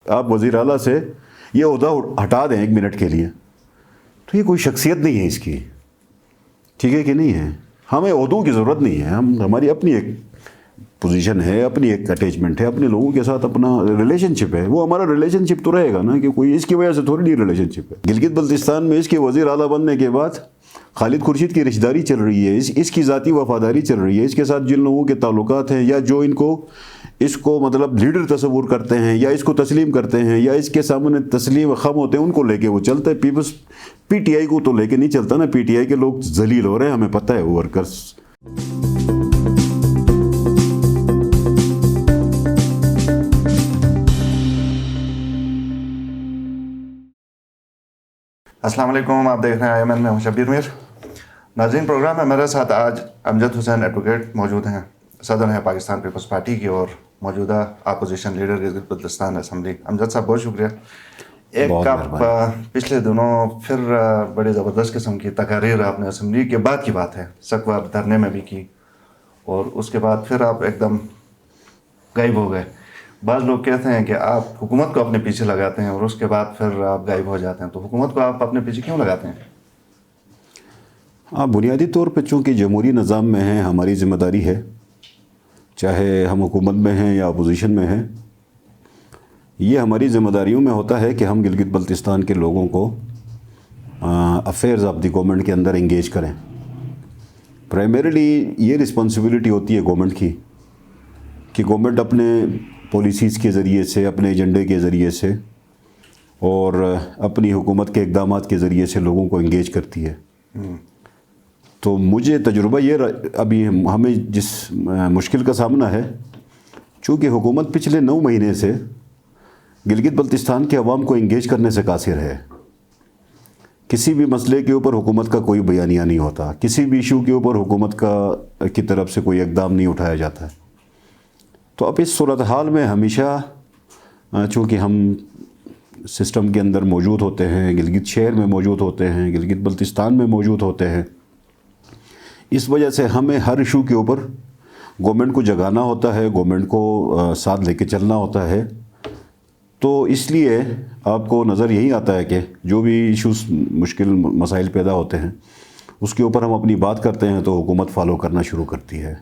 آپ وزیر اعلیٰ سے یہ عہدہ ہٹا دیں 1 منٹ کے لیے تو یہ کوئی شخصیت نہیں ہے اس کی، ٹھیک ہے کہ نہیں ہے؟ ہمیں عہدوں کی ضرورت نہیں ہے، ہماری اپنی ایک پوزیشن ہے، اپنی ایک اٹیچمنٹ ہے، اپنے لوگوں کے ساتھ اپنا ریلیشن شپ ہے، وہ ہمارا ریلیشن شپ تو رہے گا نا، کہ کوئی اس کی وجہ سے تھوڑی نہیں ریلیشن شپ ہے۔ گلگت بلتستان میں اس کے وزیر اعلیٰ بننے کے بعد خالد خورشید کی رشتہ داری چل رہی ہے، اس کی ذاتی وفاداری چل رہی ہے، اس کے ساتھ جن لوگوں کے تعلقات ہیں یا جو اس کو مطلب لیڈر تصور کرتے ہیں یا اس کو تسلیم کرتے ہیں یا اس کے سامنے تسلیم خم ہوتے ہیں، ان کو لے کے وہ چلتا ہے۔ پی ٹی آئی کو تو لے کے نہیں چلتا نا، پی ٹی آئی کے لوگ ذلیل ہو رہے ہیں، ہمیں پتہ ہے، وہ ورکرز۔ السلام علیکم، آپ دیکھ رہے ہیں IMN میں ہوں شبیر میر۔ ناظرین، پروگرام میں میرے ساتھ آج امجد حسین ایڈوکیٹ موجود ہیں، صدر ہیں پاکستان پیپلز پارٹی کی اور موجودہ opposition leader Gilgit Baltistan assembly. Amjad صاحب بہت شکریہ۔ ایک آپ پچھلے دنوں پھر بڑی زبردست قسم کی تقاریر آپ نے اسمبلی کے بعد کی بات ہے، سکوہ دھرنے میں بھی کی، اور اس کے بعد پھر آپ ایک دم غائب ہو گئے۔ بعض لوگ کہتے ہیں کہ آپ حکومت کو اپنے پیچھے لگاتے ہیں اور اس کے بعد پھر آپ غائب ہو جاتے ہیں، تو حکومت کو آپ اپنے پیچھے کیوں لگاتے ہیں؟ بنیادی طور پہ چونکہ جمہوری نظام میں ہیں، ہماری ذمہ داری ہے، چاہے ہم حکومت میں ہیں یا اپوزیشن میں ہیں، یہ ہماری ذمہ داریوں میں ہوتا ہے کہ ہم گلگت بلتستان کے لوگوں کو افیئرز آف دی گورنمنٹ کے اندر انگیج کریں۔ پرائمریلی یہ رسپانسبلٹی ہوتی ہے گورنمنٹ کی کہ گورنمنٹ اپنے پالیسیز کے ذریعے سے، اپنے ایجنڈے کے ذریعے سے اور اپنی حکومت کے اقدامات کے ذریعے سے لوگوں کو انگیج کرتی ہے۔ تو مجھے تجربہ یہ ابھی ہمیں جس مشکل کا سامنا ہے، چونکہ حکومت پچھلے 9 مہینے سے گلگت بلتستان کے عوام کو انگیج کرنے سے قاصر ہے۔ کسی بھی مسئلے کے اوپر حکومت کا کوئی بیانیہ نہیں ہوتا، کسی بھی ایشو کے اوپر حکومت کی طرف سے کوئی اقدام نہیں اٹھایا جاتا ہے۔ تو اب اس صورتحال میں ہمیشہ چونکہ ہم سسٹم کے اندر موجود ہوتے ہیں، گلگت شہر میں موجود ہوتے ہیں، گلگت بلتستان میں موجود ہوتے ہیں، اس وجہ سے ہمیں ہر ایشو کے اوپر گورنمنٹ کو جگانا ہوتا ہے، گورنمنٹ کو ساتھ لے کے چلنا ہوتا ہے۔ تو اس لیے آپ کو نظر یہی آتا ہے کہ جو بھی ایشوز مشکل مسائل پیدا ہوتے ہیں اس کے اوپر ہم اپنی بات کرتے ہیں تو حکومت فالو کرنا شروع کرتی ہے۔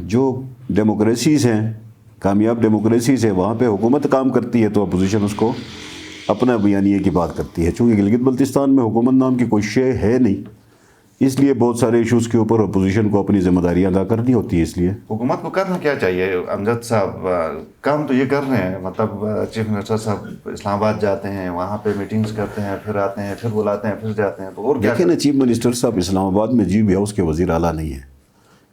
جو ڈیموکریسیز ہیں، کامیاب ڈیموکریسیز ہیں، وہاں پہ حکومت کام کرتی ہے تو اپوزیشن اس کو اپنا بیانیے کی بات کرتی ہے۔ چونکہ گلگت بلتستان میں حکومت نام کی کوئی شے ہے نہیں، اس لیے بہت سارے ایشوز کے اوپر اپوزیشن کو اپنی ذمہ داریاں ادا کرنی ہوتی ہے۔ اس لیے حکومت کو کرنا کیا چاہیے امجد صاحب؟ کام تو یہ کر رہے ہیں، مطلب چیف منسٹر صاحب اسلام آباد جاتے ہیں، وہاں پہ میٹنگز کرتے ہیں، پھر آتے ہیں، پھر بلاتے ہیں، پھر جاتے ہیں، تو اور کیا دیکھیں نا، چیف منسٹر صاحب اسلام آباد میں جی بی ہاؤس کے وزیر اعلیٰ نہیں ہیں،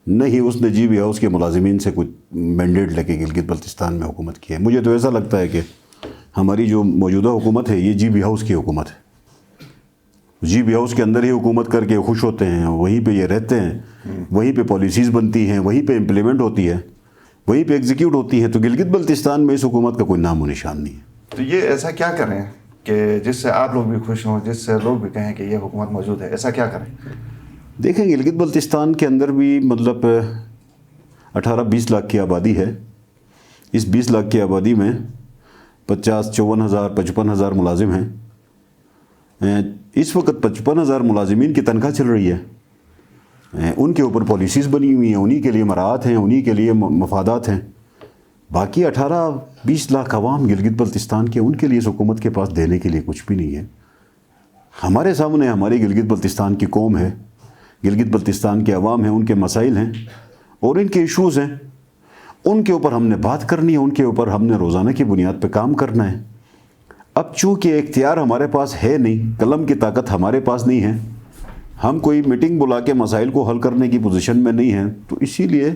نہ ہی اس نے جی بی ہاؤس کے ملازمین سے کچھ مینڈیٹ لے کے گلگت بلتستان میں حکومت کی ہے۔ مجھے تو ایسا لگتا ہے کہ ہماری جو موجودہ حکومت ہے یہ جی بی ہاؤس کی حکومت ہے، جی بی ہاؤس کے اندر ہی حکومت کر کے خوش ہوتے ہیں، وہیں پہ یہ رہتے ہیں، وہیں پہ پالیسیز بنتی ہیں، وہیں پہ امپلیمنٹ ہوتی ہے، وہیں پہ ایگزیکیوٹ ہوتی ہے۔ تو گلگت بلتستان میں اس حکومت کا کوئی نام و نشان نہیں ہے۔ تو یہ ایسا کیا کریں کہ جس سے آپ لوگ بھی خوش ہوں، جس سے لوگ بھی کہیں کہ یہ حکومت موجود ہے؟ ایسا کیا کریں؟ دیکھیں، گلگت بلتستان کے اندر بھی مطلب 18-20 لاکھ کی آبادی ہے۔ اس 20 لاکھ کی آبادی میں 54,000 55,000 ملازم ہیں۔ اس وقت 55,000 ملازمین کی تنخواہ چل رہی ہے، ان کے اوپر پالیسیز بنی ہوئی ہیں، انہی کے لیے مراعات ہیں، انہی کے لیے مفادات ہیں۔ باقی 18-20 لاکھ عوام گلگت بلتستان کے، ان کے لیے اس حکومت کے پاس دینے کے لیے کچھ بھی نہیں ہے۔ ہمارے سامنے ہماری گلگت بلتستان کی قوم ہے، گلگت بلتستان کے عوام ہیں، ان کے مسائل ہیں اور ان کے ایشوز ہیں، ان کے اوپر ہم نے بات کرنی ہے، ان کے اوپر ہم نے روزانہ کی بنیاد پہ کام کرنا ہے۔ اب چونکہ اختیار ہمارے پاس ہے نہیں، قلم کی طاقت ہمارے پاس نہیں ہے، ہم کوئی میٹنگ بلا کے مسائل کو حل کرنے کی پوزیشن میں نہیں ہیں، تو اسی لیے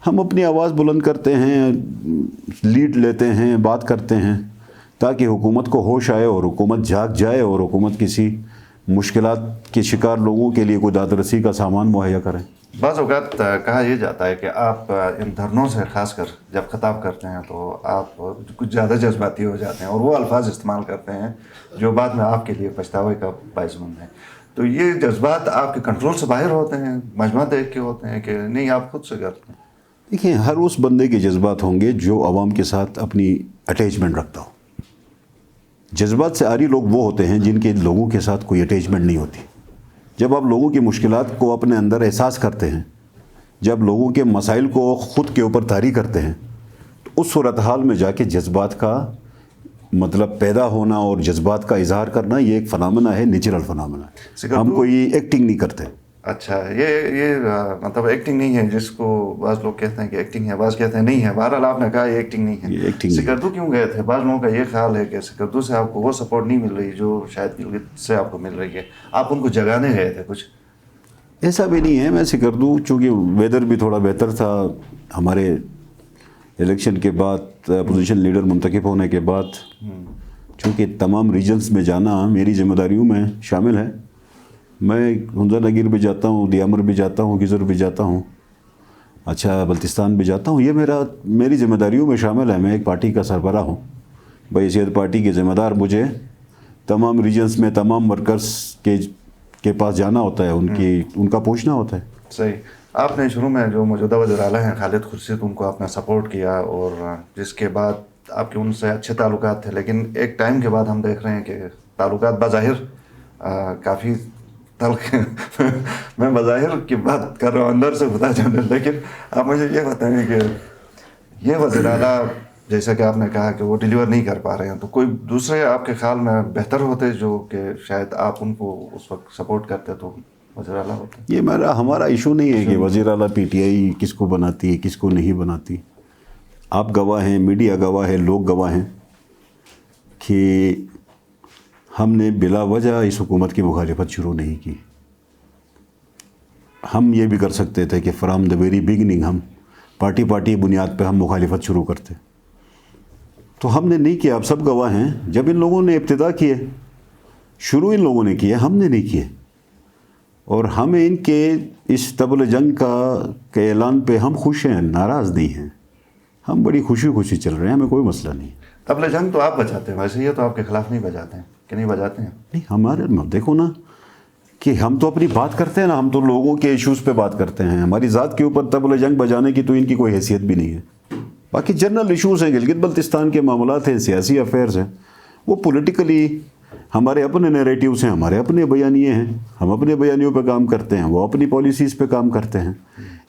ہم اپنی آواز بلند کرتے ہیں، لیڈ لیتے ہیں، بات کرتے ہیں، تاکہ حکومت کو ہوش آئے اور حکومت جاگ جائے اور حکومت کسی مشکلات کے شکار لوگوں کے لیے کوئی داد رسی کا سامان مہیا کریں۔ بعض اوقات کہا یہ جاتا ہے کہ آپ ان دھرنوں سے خاص کر جب خطاب کرتے ہیں تو آپ کچھ زیادہ جذباتی ہو جاتے ہیں اور وہ الفاظ استعمال کرتے ہیں جو بعد میں آپ کے لیے پچھتاوے کا باعث بنتے ہیں۔ تو یہ جذبات آپ کے کنٹرول سے باہر ہوتے ہیں، مجمع دیکھ کے ہوتے ہیں کہ نہیں آپ خود سے کرتے ہیں؟ دیکھیں، ہر اس بندے کے جذبات ہوں گے جو عوام کے ساتھ اپنی اٹیچمنٹ رکھتا ہو. جذبات سے عاری لوگ وہ ہوتے ہیں جن کے لوگوں کے ساتھ کوئی اٹیچمنٹ نہیں ہوتی. جب آپ لوگوں کی مشکلات کو اپنے اندر احساس کرتے ہیں، جب لوگوں کے مسائل کو خود کے اوپر طاری کرتے ہیں، تو اس صورتحال میں جا کے جذبات کا مطلب پیدا ہونا اور جذبات کا اظہار کرنا یہ ایک فنامنا ہے، نیچرل فنامنا ہے. ہم کوئی ایکٹنگ نہیں کرتے. اچھا، یہ مطلب ایکٹنگ نہیں ہے جس کو بعض لوگ کہتے ہیں کہ ایکٹنگ ہے، بعض کہتے ہیں نہیں ہے. بہرحال آپ نے کہا یہ ایکٹنگ نہیں ہے. یہ ایکٹنگ سکردو کیوں گئے تھے؟ بعض لوگوں کا یہ خیال ہے کہ سکردو سے آپ کو وہ سپورٹ نہیں مل رہی جو شاید گلگت سے آپ کو مل رہی ہے. آپ ان کو جگانے گئے تھے کچھ؟ ایسا بھی نہیں ہے. میں سکردو چونکہ ویدر بھی تھوڑا بہتر تھا، ہمارے الیکشن کے بعد اپوزیشن لیڈر منتخب ہونے کے بعد، چونکہ تمام ریجنز میں جانا میری ذمہ داریوں میں شامل ہے. میں ہنزا نگیر بھی جاتا ہوں، دیامر بھی جاتا ہوں، گزر بھی جاتا ہوں، اچھا بلتستان بھی جاتا ہوں. یہ میری ذمہ داریوں میں شامل ہے. میں ایک پارٹی کا سربراہ ہوں، بحیثیت پارٹی کے ذمہ دار. مجھے تمام ریجنز میں تمام ورکرز کے پاس جانا ہوتا ہے، ان کا پوچھنا ہوتا ہے. صحیح. آپ نے شروع میں جو موجودہ وزیر اعلیٰ ہیں خالد خورشید، ان کو آپ نے سپورٹ کیا اور جس کے بعد آپ کے ان سے اچھے تعلقات تھے، لیکن ایک ٹائم کے بعد ہم دیکھ رہے ہیں کہ تعلقات بظاہر کافی تلخ میں بظاہر کی بات کر رہا ہوں، اندر سے خدا جانے. لیکن آپ مجھے یہ بتائیں کہ یہ وزیر اعلیٰ جیسا کہ آپ نے کہا کہ وہ ڈیلیور نہیں کر پا رہے ہیں، تو کوئی دوسرے آپ کے خیال میں بہتر ہوتے جو کہ شاید آپ ان کو اس وقت سپورٹ کرتے تو وزیر اعلیٰ ہوتے؟ یہ ہمارا ایشو نہیں ہے کہ وزیر اعلیٰ پی ٹی آئی کس کو بناتی ہے کس کو نہیں بناتی. آپ گواہ ہیں، میڈیا گواہ ہے، لوگ گواہ ہیں کہ ہم نے بلا وجہ اس حکومت کی مخالفت شروع نہیں کی. ہم یہ بھی کر سکتے تھے کہ فرام دا ویری بگننگ ہم پارٹی بنیاد پہ ہم مخالفت شروع کرتے، تو ہم نے نہیں کیا. آپ سب گواہ ہیں. جب ان لوگوں نے ابتدا کیے، شروع ان لوگوں نے کیے، ہم نے نہیں کیے. اور ہمیں ان کے اس طبل جنگ کے اعلان پہ ہم خوش ہیں، ناراض نہیں ہیں. ہم بڑی خوشی چل رہے ہیں، ہمیں کوئی مسئلہ نہیں. طبل جنگ تو آپ بجاتے ہیں، ویسے یہ تو آپ کے خلاف نہیں بجاتے ہیں کہ نہیں بجاتے ہیں؟ نہیں، ہمارے دیکھو نا کہ ہم تو اپنی بات کرتے ہیں نا، ہم تو لوگوں کے ایشوز پہ بات کرتے ہیں. ہماری ذات کے اوپر طبل جنگ بجانے کی تو ان کی کوئی حیثیت بھی نہیں ہے. باقی جنرل ایشوز ہیں، گلگت بلتستان کے معاملات ہیں، سیاسی افیئرز ہیں، وہ پولیٹیکلی ہمارے اپنے نیریٹیوز ہیں، ہمارے اپنے بیانیے ہیں. ہم اپنے بیانیوں پہ کام کرتے ہیں، وہ اپنی پالیسیز پہ کام کرتے ہیں.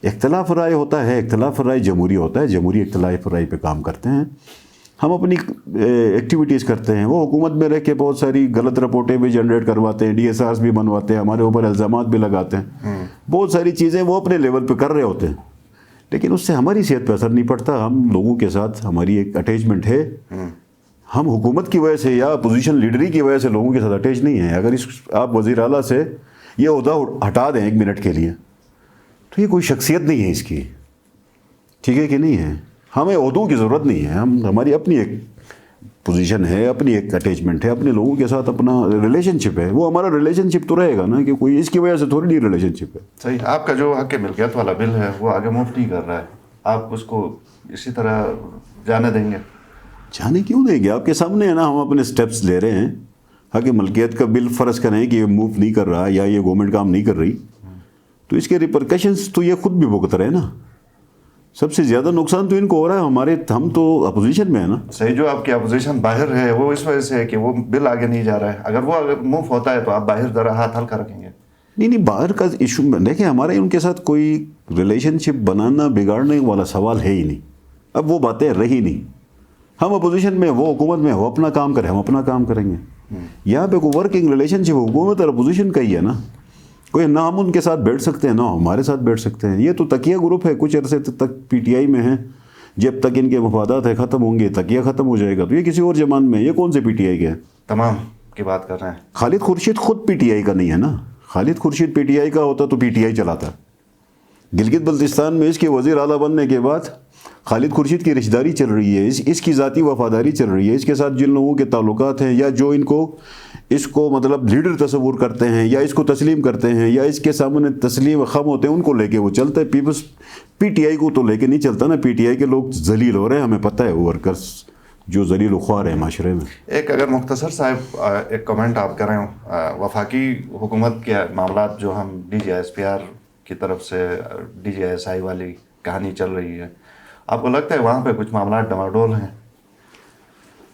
اختلاف رائے ہوتا ہے، اختلاف رائے جمہوری ہوتا ہے، جمہوری اختلاف رائے پہ کام کرتے ہیں. ہم اپنی ایکٹیویٹیز کرتے ہیں. وہ حکومت میں رہ کے بہت ساری غلط رپورٹیں بھی جنریٹ کرواتے ہیں، ڈی ایس آرز بھی بنواتے ہیں، ہمارے اوپر الزامات بھی لگاتے ہیں. بہت ساری چیزیں وہ اپنے لیول پہ کر رہے ہوتے ہیں، لیکن اس سے ہماری صحت پہ اثر نہیں پڑتا. ہم لوگوں کے ساتھ ہماری ایک اٹیچمنٹ ہے. ہم حکومت کی وجہ سے یا اپوزیشن لیڈری کی وجہ سے لوگوں کے ساتھ اٹیچ نہیں ہیں. اگر آپ وزیر اعلیٰ سے یہ عہدہ ہٹا دیں 1 منٹ کے لیے تو یہ کوئی شخصیت نہیں ہے اس کی، ٹھیک ہے کہ نہیں ہے. ہمیں عہدوں کی ضرورت نہیں ہے. ہماری اپنی ایک پوزیشن ہے، اپنی ایک اٹیچمنٹ ہے، اپنے لوگوں کے ساتھ اپنا ریلیشن شپ ہے. وہ ہمارا ریلیشن شپ تو رہے گا نا، کہ کوئی اس کی وجہ سے تھوڑی نہیں ریلیشن شپ ہے. صحیح. آپ کا جو حق ملکیت والا بل ہے وہ آگے موو نہیں کر رہا ہے، آپ اس کو اسی طرح جانے دیں گے؟ جانے کیوں دیں گے؟ آپ کے سامنے ہے نا، ہم اپنے سٹیپس لے رہے ہیں. حق ملکیت کا بل فرض کریں کہ یہ موو نہیں کر رہا یا یہ گورنمنٹ کام نہیں کر رہی، تو اس کے ریپرکشنز تو یہ خود بھی بھگت رہے ہیں نا. سب سے زیادہ نقصان تو ان کو ہو رہا ہے. ہم تو اپوزیشن میں ہیں نا. صحیح. جو آپ کی اپوزیشن باہر ہے وہ اس وجہ سے ہے کہ وہ بل آگے نہیں جا رہا ہے. اگر وہ موو ہوتا ہے تو آپ باہر ذرا ہاتھ ہلکا رکھیں گے؟ نہیں، باہر کا ایشو دیکھیں، ہمارے ان کے ساتھ کوئی ریلیشن شپ بنانا بگاڑنے والا سوال ہے ہی نہیں. اب وہ باتیں رہی نہیں. ہم اپوزیشن میں، وہ حکومت میں، وہ اپنا کام کریں، ہم اپنا کام کریں گے. یہاں پہ کوئی ورکنگ ریلیشن شپ حکومت اور اپوزیشن کا ہی ہے نا. کوئی نہ ہم ان کے ساتھ بیٹھ سکتے ہیں نہ ہمارے ساتھ بیٹھ سکتے ہیں. یہ تو تکیہ گروپ ہے، کچھ عرصے تک پی ٹی آئی میں ہیں. جب تک ان کے مفادات ختم ہوں گے، تکیہ ختم ہو جائے گا تو یہ کسی اور زمان میں. یہ کون سے پی ٹی آئی کے ہیں؟ تمام کی بات کر رہے ہیں. خالد خورشید خود پی ٹی آئی کا نہیں ہے نا. خالد خورشید پی ٹی آئی کا ہوتا تو پی ٹی آئی چلاتا. گلگت بلتستان میں اس کے وزیر اعلیٰ بننے کے بعد خالد خورشید کی رشتہ داری چل رہی ہے، اس کی ذاتی وفاداری چل رہی ہے. اس کے ساتھ جن لوگوں کے تعلقات ہیں یا جو اس کو مطلب لیڈر تصور کرتے ہیں یا اس کو تسلیم کرتے ہیں یا اس کے سامنے تسلیم خم ہوتے ہیں، ان کو لے کے وہ چلتا ہے. پیپلز پی ٹی آئی کو تو لے کے نہیں چلتا نا. پی ٹی آئی کے لوگ ذلیل ہو رہے ہیں، ہمیں پتہ ہے. وہ ورکرز جو ذلیل و خوار ہیں معاشرے میں. ایک اگر مختصر صاحب ایک کمنٹ آپ کریں، وفاقی حکومت کے معاملات جو ہم D G S P R کی طرف سے ڈی جی ایس آئی والی کہانی چل رہی ہے، آپ کو لگتا ہے وہاں پہ کچھ معاملات ڈماڈول ہیں؟